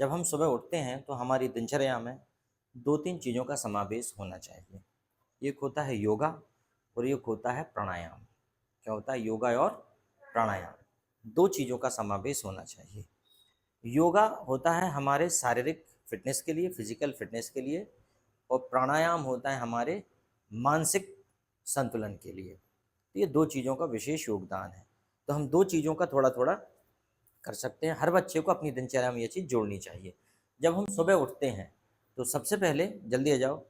जब हम सुबह उठते हैं तो हमारी दिनचर्या में 2-3 चीज़ों का समावेश होना चाहिए। एक होता है योगा और एक होता है प्राणायाम। क्या होता है? योगा और प्राणायाम, 2 चीज़ों का समावेश होना चाहिए। योगा होता है हमारे शारीरिक फ़िटनेस के लिए, फ़िज़िकल फ़िटनेस के लिए, और प्राणायाम होता है हमारे मानसिक संतुलन के लिए। तो ये 2 चीज़ों का विशेष योगदान है। तो हम 2 चीज़ों का थोड़ा-थोड़ा कर सकते हैं। हर बच्चे को अपनी दिनचर्या में ये चीज़ जोड़नी चाहिए। जब हम सुबह उठते हैं तो सबसे पहले, जल्दी आ जाओ,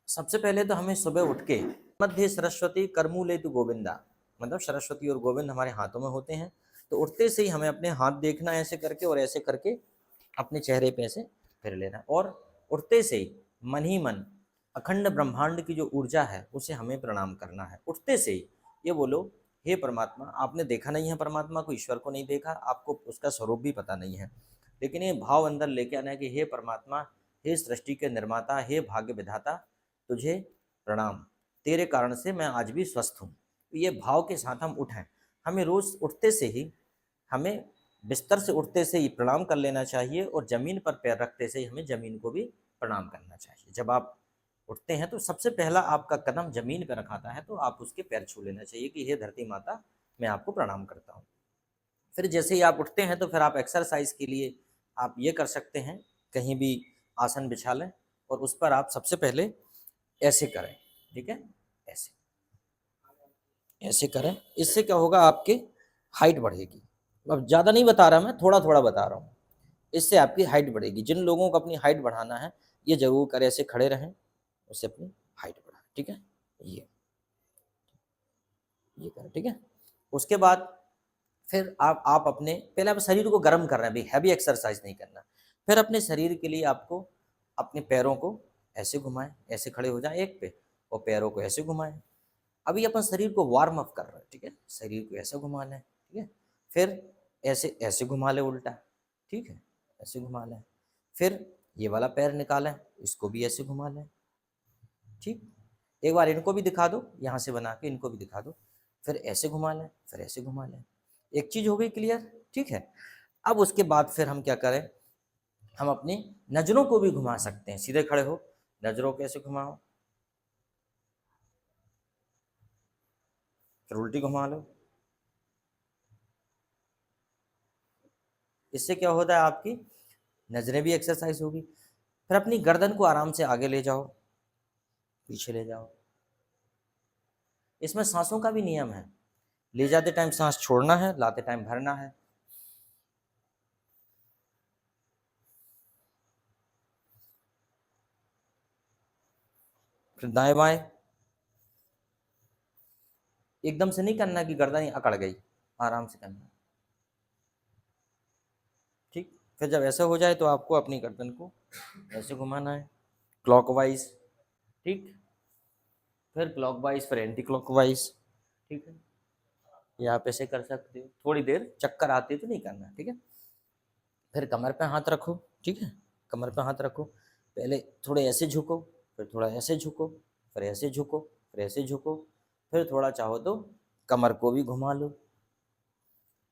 सबसे पहले तो हमें सुबह उठ के मध्य सरस्वती करमूलेतु गोविंदा, मतलब सरस्वती और गोविंद हमारे हाथों में होते हैं। तो उठते से ही हमें अपने हाथ देखना है ऐसे करके, और ऐसे करके अपने चेहरे पे ऐसे फिर लेना है, और उठते से ही मन ही मन अखंड ब्रह्मांड की जो ऊर्जा है उसे हमें प्रणाम करना है। उठते से ही ये बोलो, हे परमात्मा। आपने देखा नहीं है परमात्मा को, ईश्वर को नहीं देखा, आपको उसका स्वरूप भी पता नहीं है, लेकिन ये भाव अंदर लेके आना है कि हे परमात्मा, हे सृष्टि के निर्माता, हे भाग्य विधाता, तुझे प्रणाम, तेरे कारण से मैं आज भी स्वस्थ हूँ। ये भाव के साथ हम उठें। हमें रोज़ उठते से ही, हमें बिस्तर से उठते से ही प्रणाम कर लेना चाहिए, और ज़मीन पर पैर रखते से ही हमें ज़मीन को भी प्रणाम करना चाहिए। जब आप उठते हैं तो सबसे पहला आपका कदम ज़मीन पर रखाता है, तो आप उसके पैर छू लेना चाहिए कि हे धरती माता, मैं आपको प्रणाम करता हूँ। फिर जैसे ही आप उठते हैं तो फिर आप एक्सरसाइज के लिए आप ये कर सकते हैं, कहीं भी आसन बिछा लें और उस पर आप सबसे पहले ऐसे करें। ठीक है? ऐसे ऐसे करें। इससे क्या होगा, आपकी हाइट बढ़ेगी। अब ज़्यादा नहीं बता रहा मैं, थोड़ा-थोड़ा बता रहा हूँ। इससे आपकी हाइट बढ़ेगी। जिन लोगों को अपनी हाइट बढ़ाना है, ये ज़रूर करें, ऐसे खड़े रहें, उससे अपनी हाइट बढ़ाएँ। ठीक है? ये करें, ठीक है? उसके बाद फिर आप अपने पहले आप शरीर को गर्म कर रहे हैं, अभी हैवी एक्सरसाइज नहीं करना। फिर अपने शरीर के लिए आपको अपने पैरों को ऐसे घुमाएँ, ऐसे खड़े हो जाएँ एक पे, और पैरों को ऐसे घुमाएँ। अभी अपन शरीर को वार्म अप कर रहे हैं, ठीक है? शरीर को ऐसे घुमा लें, ठीक है? फिर ऐसे ऐसे घुमा लें उल्टा, ठीक है? ऐसे घुमा लें। फिर ये वाला पैर निकालें, इसको भी ऐसे घुमा लें, ठीक? एक बार इनको भी दिखा दो, यहाँ से बना के इनको भी दिखा दो। फिर ऐसे घुमा लें, फिर ऐसे घुमा लें। एक चीज़ हो गई क्लियर, ठीक है? अब उसके बाद फिर हम क्या करें, हम अपनी नज़रों को भी घुमा सकते हैं। सीधे खड़े हो, नज़रों को ऐसे घुमाओ, फिर उल्टी घुमा लो। इससे क्या होता है, आपकी नज़रें भी एक्सरसाइज होगी। फिर अपनी गर्दन को आराम से आगे ले जाओ, पीछे ले जाओ। इसमें सांसों का भी नियम है। ले जाते टाइम सांस छोड़ना है, लाते टाइम भरना है। फिर दाएं बाएं, एकदम से नहीं करना कि गर्दन ही अकड़ गई, आराम से करना, ठीक? फिर जब ऐसा हो जाए तो आपको अपनी गर्दन को ऐसे घुमाना है, क्लॉकवाइज, ठीक? फिर क्लॉकवाइज, फिर एंटी क्लॉकवाइज, ठीक है? ये आप ऐसे कर सकते हो। थोड़ी देर चक्कर आते तो नहीं करना, ठीक है? फिर कमर पे हाथ रखो, ठीक है? कमर पे हाथ रखो। पहले थोड़े ऐसे झुको, फिर थोड़ा ऐसे झुको, फिर ऐसे झुको, फिर ऐसे झुको। फिर थोड़ा चाहो तो कमर को भी घुमा लो,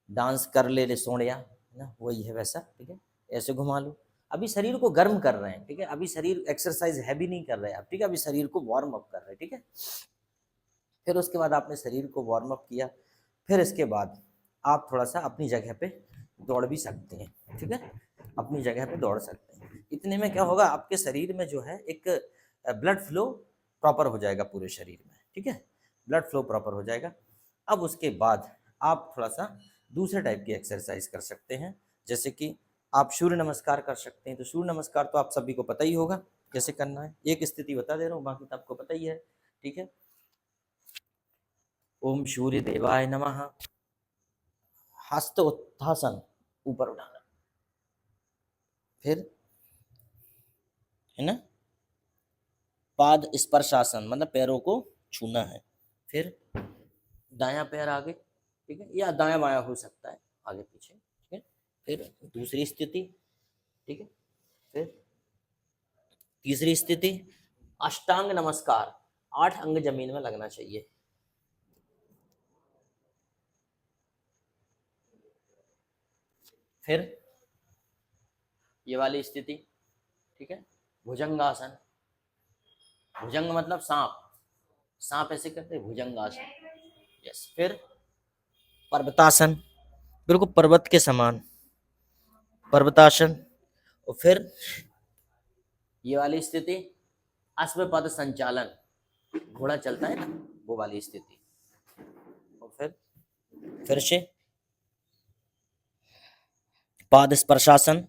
डांस कर ले रे सोहणिया, है ना? वही है वैसा, ठीक है? ऐसे घुमा लो। अभी शरीर को गर्म कर रहे हैं, ठीक है? अभी शरीर एक्सरसाइज हैवी नहीं कर रहे हैं आप, ठीक है? अभी शरीर को वार्म अप कर रहे हैं, ठीक है? फिर उसके बाद आपने शरीर को वार्म अप किया, फिर इसके बाद आप थोड़ा-सा अपनी जगह पे दौड़ भी सकते हैं, ठीक है? अपनी जगह पे दौड़ सकते हैं। इतने में क्या होगा, आपके शरीर में जो है एक ब्लड फ्लो प्रॉपर हो जाएगा पूरे शरीर में, ठीक है? ब्लड फ्लो प्रॉपर हो जाएगा। अब उसके बाद आप थोड़ा-सा दूसरे टाइप की एक्सरसाइज कर सकते हैं, जैसे कि आप सूर्य नमस्कार कर सकते हैं। तो सूर्य नमस्कार तो आप सभी को पता ही होगा कैसे करना है। एक स्थिति बता दे रहा हूँ, बाकी तो आपको पता ही है, ठीक है? ओम सूर्य देवाय नमः। हस्त उत्थासन, ऊपर उठाना। फिर, है ना, पाद स्पर्शासन, मतलब पैरों को छूना है। फिर दायां पैर आगे, ठीक है, या दायां बायां हो सकता है, आगे पीछे, ठीक है? फिर दूसरी स्थिति, ठीक है? फिर तीसरी स्थिति, अष्टांग नमस्कार, 8 अंग जमीन में लगना चाहिए। फिर ये वाली स्थिति, ठीक है, भुजंगासन। भुजंग मतलब सांप, सांप ऐसे करते हैं, भुजंगासन। यस। फिर पर्वतासन, बिल्कुल पर्वत के समान, पर्वतासन। और फिर ये वाली स्थिति अश्वपद संचालन, घोड़ा चलता है ना, वो वाली स्थिति। और फिर से पाद स्पर्शासन।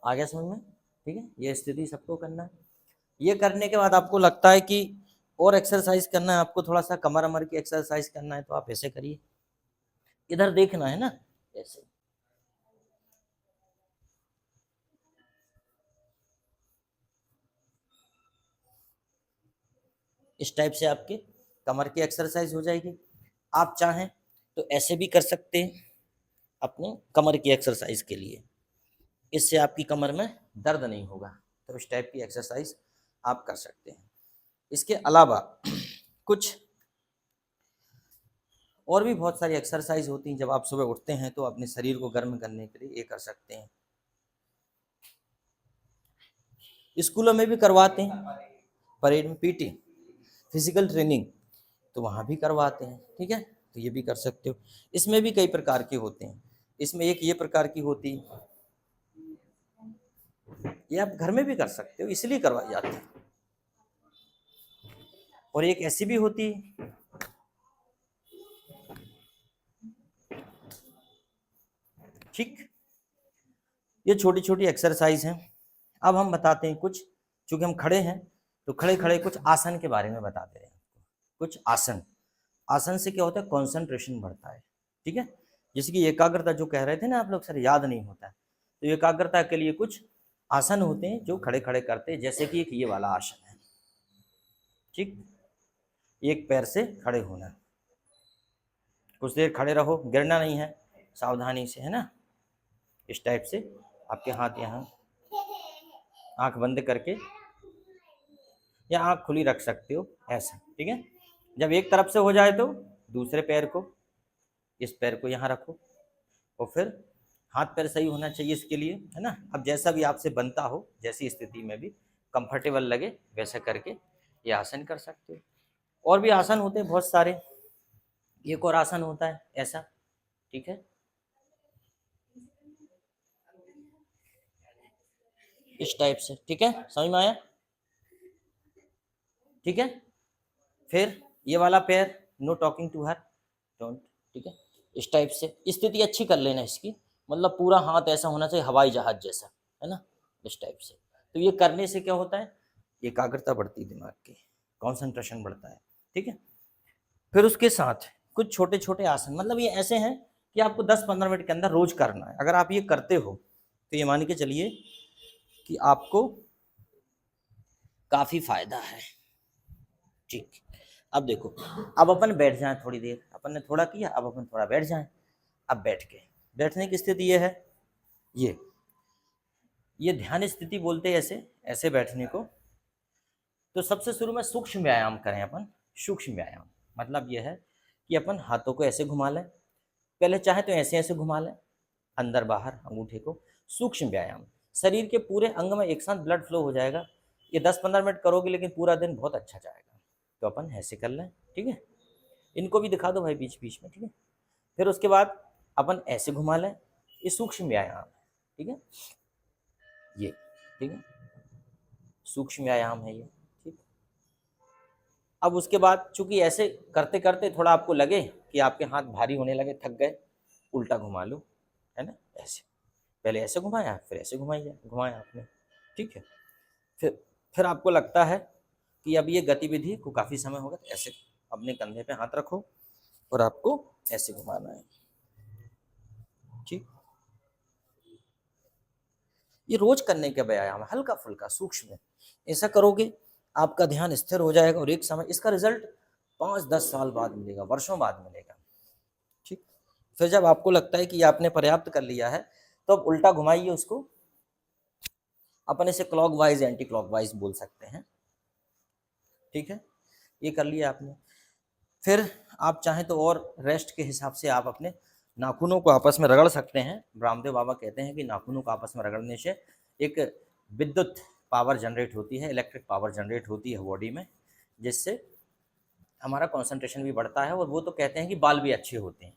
आ गया समझ में? ठीक है, ये स्थिति सबको करना है। ये करने के बाद आपको लगता है कि और एक्सरसाइज करना है, आपको थोड़ा सा कमर अमर की एक्सरसाइज करना है, तो आप ऐसे करिए, इधर देखना है ना, ऐसे। इस टाइप से आपके कमर की एक्सरसाइज हो जाएगी। आप चाहें तो ऐसे भी कर सकते हैं अपने कमर की एक्सरसाइज के लिए, इससे आपकी कमर में दर्द नहीं होगा। तो इस टाइप की एक्सरसाइज आप कर सकते हैं। इसके अलावा कुछ और भी बहुत सारी एक्सरसाइज होती हैं। जब आप सुबह उठते हैं तो अपने शरीर को गर्म करने के लिए ये कर सकते हैं। स्कूलों में भी करवाते हैं, परेड में पीटी, फिजिकल ट्रेनिंग, तो वहाँ भी करवाते हैं। ठीक है, तो ये भी कर सकते हो। इसमें भी कई प्रकार के होते हैं। इसमें एक ये प्रकार की होती है, ये आप घर में भी कर सकते हो, इसलिए करवाई जाती है। और एक ऐसी भी होती है, ठीक, ये छोटी छोटी एक्सरसाइज हैं। अब हम बताते हैं कुछ, चूंकि हम खड़े हैं तो खड़े खड़े कुछ आसन के बारे में बताते हैं। कुछ आसन, आसन से क्या होता है, कंसंट्रेशन बढ़ता है। ठीक है, जैसे कि एकाग्रता जो कह रहे थे ना आप लोग, सर याद नहीं होता है, तो एकाग्रता के लिए कुछ आसन होते हैं जो खड़े खड़े करते हैं। जैसे कि एक ये वाला आसन है, ठीक, एक पैर से खड़े होना, कुछ देर खड़े रहो, गिरना नहीं है, सावधानी से, है ना। इस टाइप से आपके हाथ यहाँ, आंख बंद करके या आंख खुली रख सकते हो, ऐसा। ठीक है, जब एक तरफ से हो जाए तो दूसरे पैर को, इस पैर को यहाँ रखो, और फिर हाथ पैर सही होना चाहिए इसके लिए, है ना। अब जैसा भी आपसे बनता हो, जैसी स्थिति में भी कंफर्टेबल लगे वैसा करके ये आसन कर सकते हो। और भी आसन होते हैं बहुत सारे। एक और आसन होता है ऐसा, ठीक है, इस टाइप से। ठीक है, समझ में आया? ठीक है, फिर ये वाला पैर, no talking to her, don't. ठीक है, इस टाइप से स्थिति अच्छी कर लेना इसकी, मतलब पूरा हाथ ऐसा होना चाहिए हवाई जहाज जैसा, है ना, इस टाइप से। तो ये करने से क्या होता है, एकाग्रता बढ़ती है, दिमाग की कंसंट्रेशन बढ़ता है। ठीक है, फिर उसके साथ कुछ छोटे छोटे आसन, मतलब ये ऐसे हैं कि आपको 10-15 मिनट के अंदर रोज करना है। अगर आप ये करते हो तो ये मान के चलिए कि आपको काफी फायदा है। ठीक, अब देखो, अब अपन बैठ जाएं थोड़ी देर, अपन ने थोड़ा किया, अब अपन थोड़ा बैठ जाएं। अब बैठ के, बैठने की स्थिति ये है, ये ध्यान स्थिति बोलते हैं ऐसे, ऐसे बैठने को। तो सबसे शुरू में सूक्ष्म व्यायाम करें अपन। सूक्ष्म व्यायाम मतलब ये है कि अपन हाथों को ऐसे घुमा लें, पहले चाहे तो ऐसे ऐसे घुमा लें, अंदर बाहर अंगूठे को। सूक्ष्म व्यायाम, शरीर के पूरे अंग में एक साथ ब्लड फ्लो हो जाएगा। ये 10-15 मिनट करोगे, लेकिन पूरा दिन बहुत अच्छा जाएगा। तो अपन ऐसे कर लें, ठीक है, इनको भी दिखा दो भाई बीच बीच में, ठीक है। फिर उसके बाद अपन ऐसे घुमा लें, ये सूक्ष्म व्यायाम है, ठीक है, ये, ठीक है, सूक्ष्म व्यायाम है ये, ठीक। अब उसके बाद चूंकि ऐसे करते करते थोड़ा आपको लगे कि आपके हाथ भारी होने लगे, थक गए, उल्टा घुमा लो, है ना, ऐसे। पहले ऐसे घुमाया, फिर ऐसे घुमाइए, घुमाया आपने, ठीक है। फिर फिर आपको लगता है कि अब ये गतिविधि को काफ़ी समय होगा, तो ऐसे अपने कंधे पे हाथ रखो और आपको ऐसे घुमाना है, ठीक। ये रोज करने का व्यायाम है, हल्का फुल्का सूक्ष्म है। ऐसा करोगे आपका ध्यान स्थिर हो जाएगा, और एक समय इसका रिजल्ट 5-10 साल बाद मिलेगा, वर्षों बाद मिलेगा, ठीक। फिर जब आपको लगता है कि आपने पर्याप्त कर लिया है, तो अब उल्टा घुमाइए उसको। अपन इसे क्लॉकवाइज एंटी क्लॉकवाइज बोल सकते हैं, ठीक है। ये कर लिया आपने। फिर आप चाहें तो और रेस्ट के हिसाब से आप अपने नाखूनों को आपस में रगड़ सकते हैं। रामदेव बाबा कहते हैं कि नाखूनों को आपस में रगड़ने से एक विद्युत पावर जनरेट होती है, इलेक्ट्रिक पावर जनरेट होती है बॉडी में, जिससे हमारा कंसंट्रेशन भी बढ़ता है। और वो तो कहते हैं कि बाल भी अच्छे होते हैं,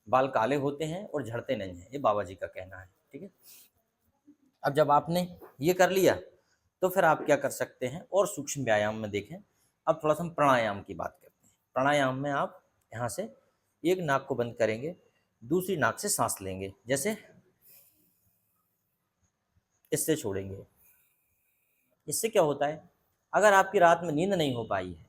बाल काले होते हैं और झड़ते नहीं हैं, ये बाबा जी का कहना है। ठीक है, अब जब आपने ये कर लिया तो फिर आप क्या कर सकते हैं और सूक्ष्म व्यायाम में देखें। अब थोड़ा सा हम प्राणायाम की बात करते हैं। प्राणायाम में आप यहाँ से एक नाक को बंद करेंगे, दूसरी नाक से सांस लेंगे, जैसे इससे छोड़ेंगे। इससे क्या होता है, अगर आपकी रात में नींद नहीं हो पाई है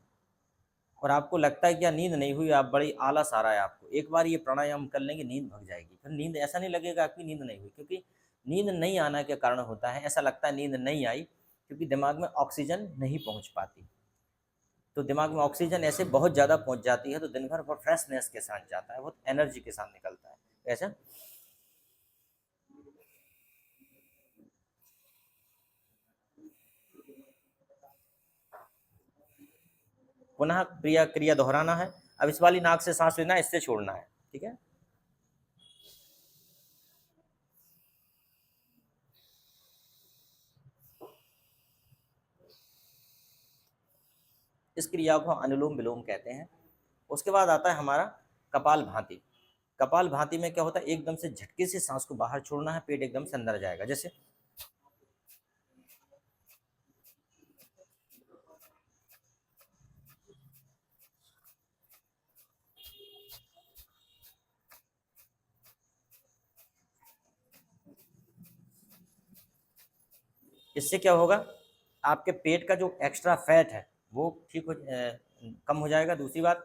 और आपको लगता है कि यार नींद नहीं हुई, आप बड़ी आलस आ रहा है आपको, एक बार ये प्राणायाम कर लेंगे, नींद भग जाएगी। फिर नींद ऐसा नहीं लगेगा आपकी नींद नहीं हुई, क्योंकि नींद नहीं आना के कारण होता है, ऐसा लगता है नींद नहीं आई क्योंकि दिमाग में ऑक्सीजन नहीं पहुंच पाती। तो दिमाग में ऑक्सीजन ऐसे बहुत ज़्यादा पहुंच जाती है तो दिन भर बहुत फ्रेशनेस के साथ जाता है, बहुत एनर्जी के साथ निकलता है। ऐसा पुनः क्रिया क्रिया दोहराना है। अब इस वाली नाक से सांस लेना है, इससे छोड़ना है। ठीक है, इस क्रिया को अनुलोम विलोम कहते हैं। उसके बाद आता है हमारा कपाल भाती। कपाल भाती में क्या होता है, एकदम से झटके से सांस को बाहर छोड़ना है, पेट एकदम से अंदर जाएगा। जैसे इससे क्या होगा, आपके पेट का जो एक्स्ट्रा फैट है वो ठीक कम हो जाएगा। दूसरी बात,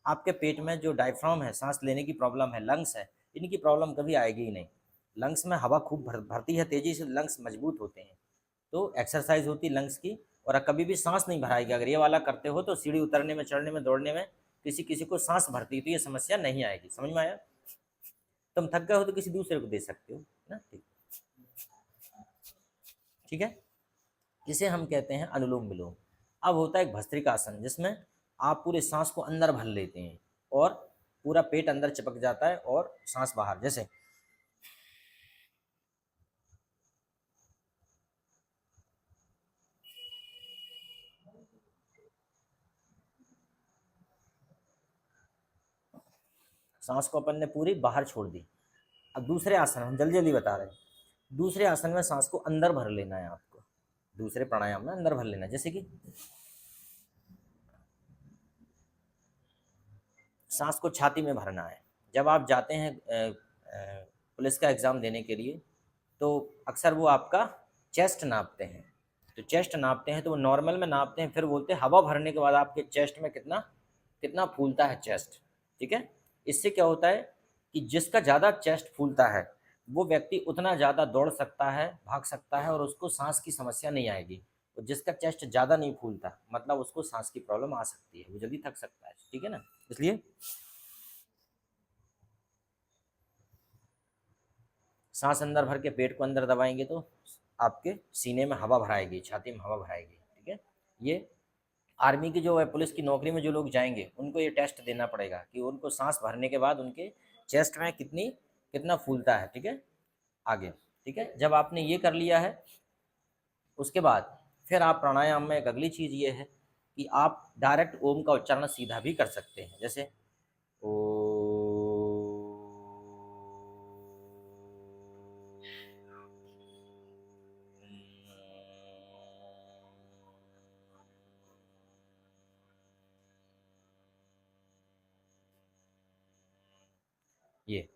आपके पेट में जो डायफ्राम है, सांस लेने की प्रॉब्लम है, लंग्स है, इनकी प्रॉब्लम कभी आएगी ही नहीं। लंग्स में हवा खूब भरती है तेजी से, लंग्स मजबूत होते हैं, तो एक्सरसाइज होती है लंग्स की। और कभी भी सांस नहीं भराएगी। अगर ये वाला करते हो तो सीढ़ी उतरने में, चढ़ने में, दौड़ने में किसी किसी को सांस भरती है, तो ये समस्या नहीं आएगी। समझ में आया? तुम थक गए हो तो किसी दूसरे को दे सकते हो ना। ठीक, ठीक है, इसे हम कहते हैं अनुलोम विलोम। अब होता है एक भस्त्रिकासन, जिसमें आप पूरे सांस को अंदर भर लेते हैं और पूरा पेट अंदर चिपक जाता है और सांस बाहर। जैसे सांस को अपन ने पूरी बाहर छोड़ दी। अब दूसरे आसन हम जल्दी जल्दी बता रहे हैं। दूसरे आसन में सांस को अंदर भर लेना है आपको, दूसरे प्राणायाम में अंदर भर लेना है। जैसे कि सांस को छाती में भरना है। जब आप जाते हैं पुलिस का एग्ज़ाम देने के लिए, तो अक्सर वो आपका चेस्ट नापते हैं। तो चेस्ट नापते हैं तो वो नॉर्मल में नापते हैं, फिर बोलते हैं हवा भरने के बाद आपके चेस्ट में कितना कितना फूलता है चेस्ट। ठीक है, इससे क्या होता है कि जिसका ज़्यादा चेस्ट फूलता है वो व्यक्ति उतना ज़्यादा दौड़ सकता है, भाग सकता है और उसको सांस की समस्या नहीं आएगी। और जिसका चेस्ट ज़्यादा नहीं फूलता, मतलब उसको सांस की प्रॉब्लम आ सकती है, वो जल्दी थक सकता है। ठीक है ना, इसलिए सांस अंदर भर के पेट को अंदर दबाएंगे तो आपके सीने में हवा भराएगी, छाती में हवा भराएगी। ठीक है, ये आर्मी की जो है, पुलिस की नौकरी में जो लोग जाएंगे उनको ये टेस्ट देना पड़ेगा कि उनको सांस भरने के बाद उनके चेस्ट में कितना फूलता है। ठीक है, आगे। ठीक है, जब आपने ये कर लिया है, उसके बाद फिर आप प्राणायाम में एक अगली चीज़ ये है कि आप डायरेक्ट ओम का उच्चारण सीधा भी कर सकते हैं। जैसे ओ, ये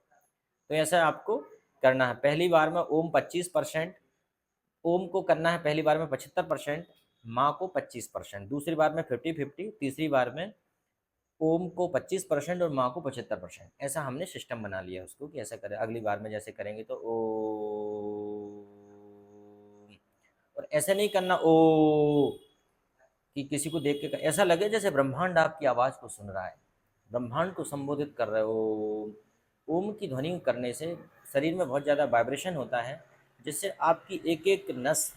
तो ऐसा आपको करना है। पहली बार में ओम 25%, ओम को करना है पहली बार में 75%, माँ को 25%, दूसरी बार में 50-50, तीसरी बार में ओम को 25% और माँ को 75%। ऐसा हमने सिस्टम बना लिया उसको कि ऐसा करें। अगली बार में जैसे करेंगे तो ओ, और ऐसे नहीं करना ओ कि किसी को देख के ऐसा लगे जैसे ब्रह्मांड आपकी आवाज़ को सुन रहा है, ब्रह्मांड को संबोधित कर रहे हो। ओम की ध्वनि करने से शरीर में बहुत ज़्यादा वाइब्रेशन होता है, जिससे आपकी एक एक नस,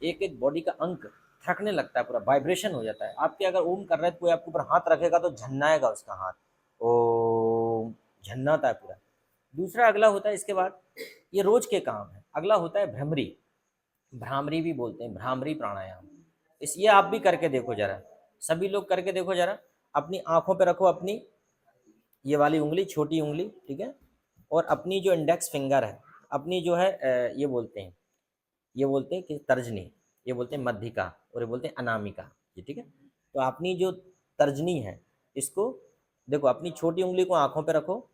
एक एक बॉडी का अंग थरकने लगता है, पूरा वाइब्रेशन हो जाता है। आपके अगर ओम कर रहे हैं तो कोई आपके ऊपर हाथ रखेगा तो झन्नाएगा उसका हाथ, ओम झन्नाता है पूरा। दूसरा अगला होता है इसके बाद, ये रोज के काम है। अगला होता है भ्रमरी, भ्रामरी भी बोलते हैं, भ्रामरी प्राणायाम। इस ये आप भी करके देखो जरा, सभी लोग करके देखो जरा। अपनी आंखों पे रखो अपनी ये वाली उंगली, छोटी उंगली, ठीक है, और अपनी जो इंडेक्स फिंगर है, अपनी जो है ये बोलते हैं कि तर्जनी, ये बोलते हैं मध्यिका, और ये बोलते हैं अनामिका, ये ठीक है। तो अपनी जो तर्जनी है इसको देखो, अपनी छोटी उंगली को आंखों पे रखो,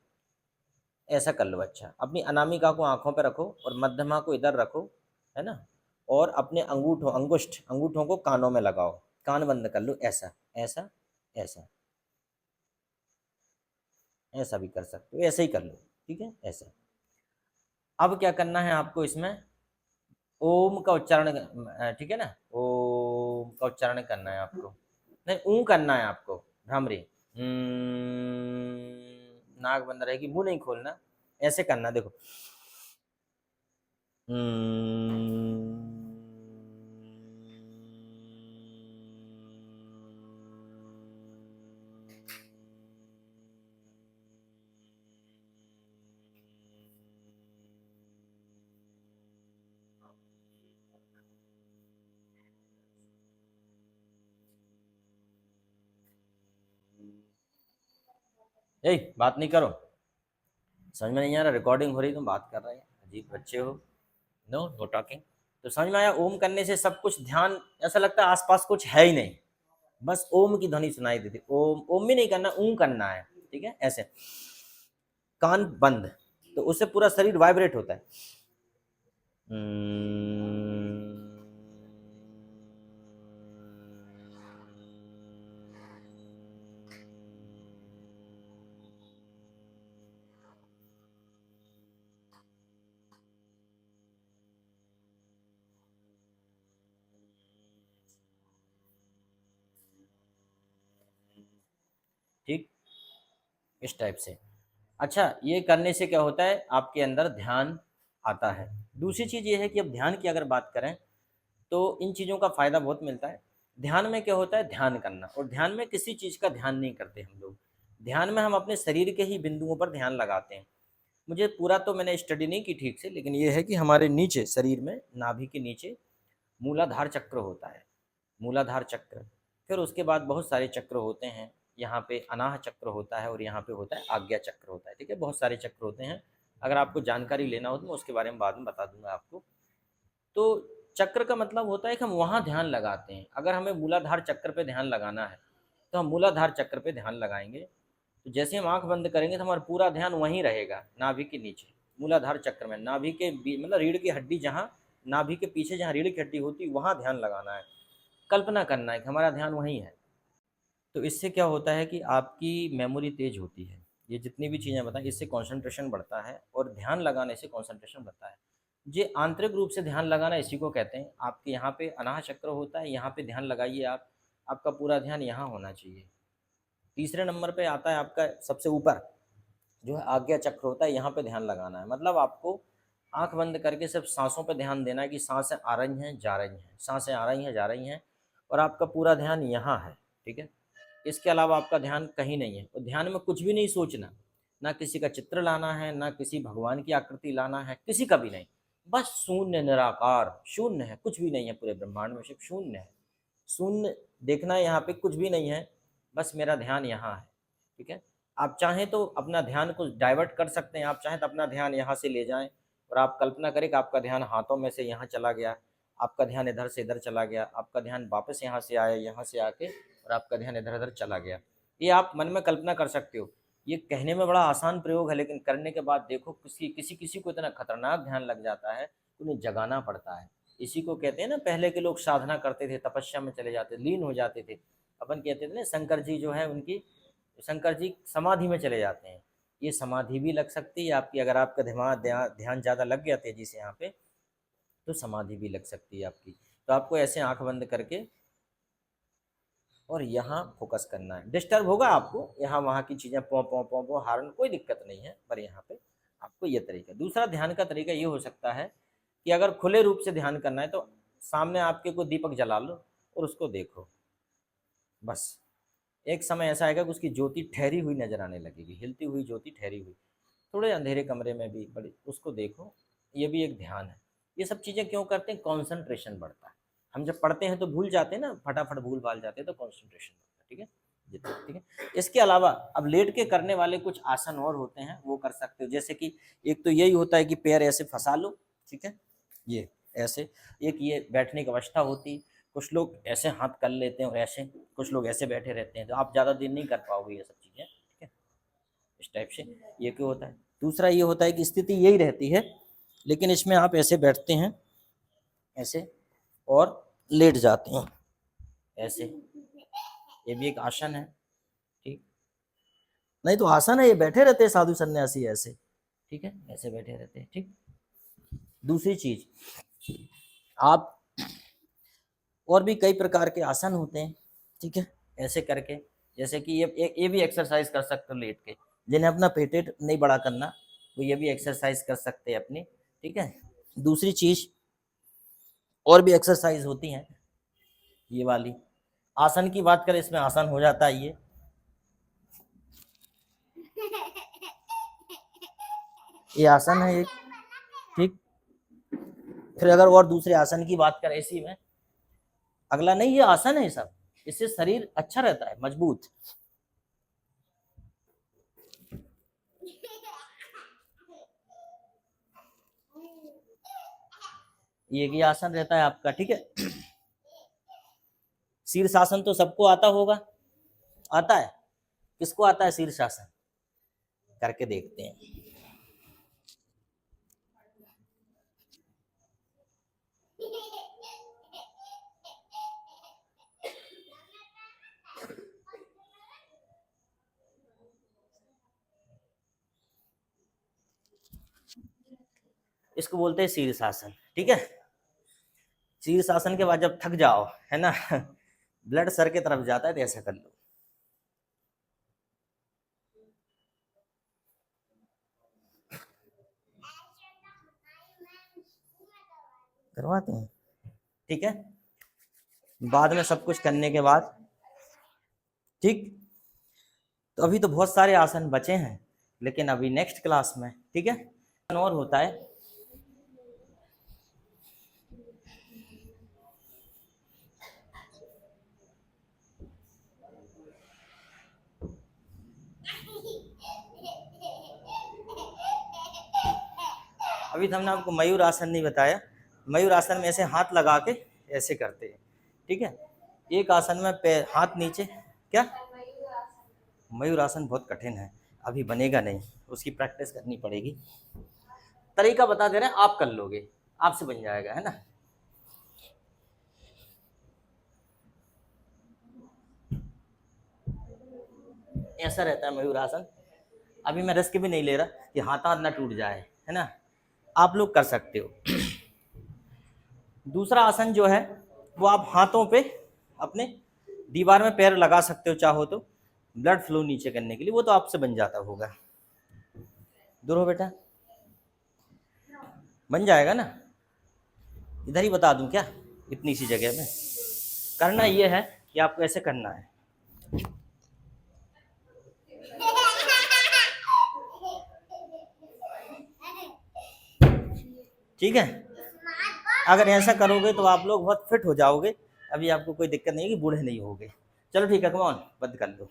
ऐसा कर लो। अच्छा, अपनी अनामिका को आंखों पे रखो और मध्यमा को इधर रखो, है ना, और अपने अंगूठों को कानों में लगाओ, कान बंद कर लो, ऐसा ऐसा ऐसा, ऐसा भी कर सकते हो, ऐसे ही कर लो, ठीक है, ऐसा। अब क्या करना है आपको इसमें, ओम का उच्चारण, ठीक है ना, ओम का उच्चारण करना है आपको, नहीं ऊ करना है आपको, भ्रामरी, नाक बंद रहेगी, मुंह नहीं खोलना, ऐसे करना, देखो, बात नहीं करो, समझ में नहीं आ रहा, रिकॉर्डिंग हो रही तुम बात कर रहे हैं, अजीब बच्चे हो। No no talking. तो समझ में आया, ओम करने से सब कुछ ध्यान, ऐसा लगता है आसपास कुछ है ही नहीं, बस ओम की ध्वनि सुनाई देती। ओम, ओम भी नहीं करना, ऊ करना है, ठीक है, ऐसे कान बंद, तो उससे पूरा शरीर वाइब्रेट होता है। ठीक, इस टाइप से। अच्छा, ये करने से क्या होता है, आपके अंदर ध्यान आता है। दूसरी चीज़ ये है कि अब ध्यान की अगर बात करें तो इन चीज़ों का फ़ायदा बहुत मिलता है। ध्यान में क्या होता है, ध्यान करना, और ध्यान में किसी चीज़ का ध्यान नहीं करते हम लोग। ध्यान में हम अपने शरीर के ही बिंदुओं पर ध्यान लगाते हैं। मुझे पूरा तो मैंने स्टडी नहीं की ठीक से, लेकिन ये है कि हमारे नीचे शरीर में, नाभि के नीचे मूलाधार चक्र होता है, मूलाधार चक्र। फिर उसके बाद बहुत सारे चक्र होते हैं, यहाँ पे अनाह चक्र होता है और यहाँ पे होता है आज्ञा चक्र होता है, ठीक है, बहुत सारे चक्र होते हैं। अगर आपको जानकारी लेना हो तो मैं उसके बारे में बाद में बता दूंगा आपको। तो चक्र का मतलब होता है कि हम वहाँ ध्यान लगाते हैं। अगर हमें मूलाधार चक्र पे ध्यान लगाना है तो हम मूलाधार चक्र पे ध्यान लगाएंगे। तो जैसे हम आंख बंद करेंगे तो हमारा पूरा ध्यान वहीं रहेगा, नाभि के नीचे, मूलाधार चक्र में, नाभि के मतलब रीढ़ की हड्डी, जहाँ नाभि के पीछे जहाँ रीढ़ की हड्डी होती है वहाँ ध्यान लगाना है। कल्पना करना है कि हमारा ध्यान वहीं है। तो इससे क्या होता है कि आपकी मेमोरी तेज होती है। ये जितनी भी चीज़ें बताएं, इससे कंसंट्रेशन बढ़ता है, और ध्यान लगाने से कंसंट्रेशन बढ़ता है। ये आंतरिक रूप से ध्यान लगाना इसी को कहते हैं। आपके यहाँ पे अनाह चक्र होता है, यहाँ पे ध्यान लगाइए आप, आपका पूरा ध्यान यहाँ होना चाहिए। तीसरे नंबर पे आता है आपका सबसे ऊपर जो है आज्ञा चक्र होता है, यहाँ पे ध्यान लगाना है। मतलब आपको आंख बंद करके सिर्फ सांसों पे ध्यान देना है कि सांसें आ रही हैं जा रही हैं, सांसें आ रही हैं जा रही हैं, और आपका पूरा ध्यान यहाँ है, ठीक है। इसके अलावा आपका ध्यान कहीं नहीं है, और ध्यान में कुछ भी नहीं सोचना, ना किसी का चित्र लाना है, ना किसी भगवान की आकृति लाना है, किसी का भी नहीं। बस शून्य, निराकार शून्य है, कुछ भी नहीं है पूरे ब्रह्मांड में, सिर्फ शून्य है। शून्य देखना है, यहाँ पे कुछ भी नहीं है, बस मेरा ध्यान यहाँ है, ठीक है। आप चाहें तो अपना ध्यान को डाइवर्ट कर सकते हैं, आप चाहें तो अपना ध्यान यहाँ से ले जाएं, और आप कल्पना करें कि आपका ध्यान हाथों में से यहाँ चला गया, आपका ध्यान इधर से इधर चला गया, आपका ध्यान वापस यहाँ से आया, यहाँ से आके, और आपका ध्यान इधर इधर चला गया। ये आप मन में कल्पना कर सकते हो। ये कहने में बड़ा आसान प्रयोग है, लेकिन करने के बाद देखो किसी किसी किसी को इतना खतरनाक ध्यान लग जाता है, उन्हें जगाना पड़ता है। इसी को कहते हैं ना, पहले के लोग साधना करते थे, तपस्या में चले जाते, लीन हो जाते थे। अपन कहते थे ना, शंकर जी जो है उनकी, शंकर जी समाधि में चले जाते हैं। ये समाधि भी लग सकती है आपकी, अगर आपका दिमाग ध्यान ज़्यादा लग गया तेजी से यहाँ पे, तो समाधि भी लग सकती है आपकी। तो आपको ऐसे आंख बंद करके और यहाँ फोकस करना है। डिस्टर्ब होगा आपको, यहाँ वहाँ की चीज़ें पौ पौ पौ पौ हार्न, कोई दिक्कत नहीं है, पर यहाँ पे आपको ये तरीका। दूसरा ध्यान का तरीका ये हो सकता है कि अगर खुले रूप से ध्यान करना है तो सामने आपके कोई दीपक जला लो, और उसको देखो। बस एक समय ऐसा आएगा कि उसकी ज्योति ठहरी हुई नजर आने लगेगी, हिलती हुई ज्योति ठहरी हुई, थोड़े अंधेरे कमरे में भी, बड़ी उसको देखो। ये भी एक ध्यान है। ये सब चीज़ें क्यों करते हैं? कंसंट्रेशन बढ़ता है। हम जब पढ़ते हैं तो भूल जाते हैं ना, फटाफट भूल भाल जाते हैं, तो कंसंट्रेशन बढ़ता है। ठीक है जी, ठीक है। इसके अलावा अब लेट के करने वाले कुछ आसन और होते हैं, वो कर सकते हो। जैसे कि एक तो यही होता है कि पैर ऐसे फंसा लो, ठीक है, ये ऐसे, एक ये बैठने की अवस्था होती। कुछ लोग ऐसे हाथ कर लेते हैं और ऐसे, कुछ लोग ऐसे बैठे रहते हैं, तो आप ज़्यादा दिन नहीं कर पाओगे ये सब चीज़ें, ठीक है, इस टाइप से। ये क्यों होता है? दूसरा ये होता है कि स्थिति यही रहती है, लेकिन इसमें आप ऐसे बैठते हैं, ऐसे, और लेट जाते हैं ऐसे। ये भी एक आसन है, ठीक। नहीं तो आसन है, ये बैठे रहते हैं साधु सन्यासी ऐसे, ठीक है, ऐसे बैठे रहते हैं, ठीक। दूसरी चीज, आप और भी कई प्रकार के आसन होते हैं, ठीक है, ऐसे करके। जैसे कि ये भी एक्सरसाइज कर सकते हो लेट के, जिन्हें अपना पेटेट नहीं बड़ा करना, वो ये भी एक्सरसाइज कर सकते हैं अपनी, ठीक है। दूसरी चीज, और भी एक्सरसाइज होती हैं, ये वाली आसन की बात करें, इसमें आसान हो जाता है ये आसन है एक, ठीक। फिर अगर और दूसरे आसन की बात करें इसी में, अगला नहीं, ये आसन है सब, इससे शरीर अच्छा रहता है, मजबूत। ये आसन रहता है आपका, ठीक है। शीर्षासन तो सबको आता होगा, आता है? किसको आता है शीर्षासन? करके देखते हैं। इसको बोलते हैं शीर्षासन, ठीक है। शीर्षासन के बाद जब थक जाओ, है ना, ब्लड सर के तरफ जाता है, तो ऐसा कर लो। करवाते हैं, ठीक है, बाद में सब कुछ करने के बाद, ठीक। तो अभी तो बहुत सारे आसन बचे हैं, लेकिन अभी नेक्स्ट क्लास में, ठीक है, और होता है। अभी तो हमने आपको मयूर आसन नहीं बताया। मयूर आसन में ऐसे हाथ लगा के ऐसे करते हैं, ठीक है। एक आसन में पैर हाथ नीचे, क्या? मयूर आसन बहुत कठिन है, अभी बनेगा नहीं, उसकी प्रैक्टिस करनी पड़ेगी। तरीका बता दे रहे हैं, आप कर लोगे, आपसे बन जाएगा, है ना। ऐसा रहता है मयूर आसन। अभी मैं रिस्क भी नहीं ले रहा कि हाथ ना टूट जाए, है ना। आप लोग कर सकते हो। दूसरा आसन जो है, वो आप हाथों पे अपने दीवार में पैर लगा सकते हो, चाहो तो ब्लड फ्लो नीचे करने के लिए, वो तो आपसे बन जाता होगा। दूर हो बेटा, बन जाएगा ना। इधर ही बता दूं क्या, इतनी सी जगह में? करना ये है कि आपको ऐसे करना है, ठीक है। अगर ऐसा करोगे तो आप लोग बहुत फिट हो जाओगे। अभी आपको कोई दिक्कत नहीं है कि बूढ़े नहीं होगे। चलो ठीक है, कम ऑन, बंद कर दो।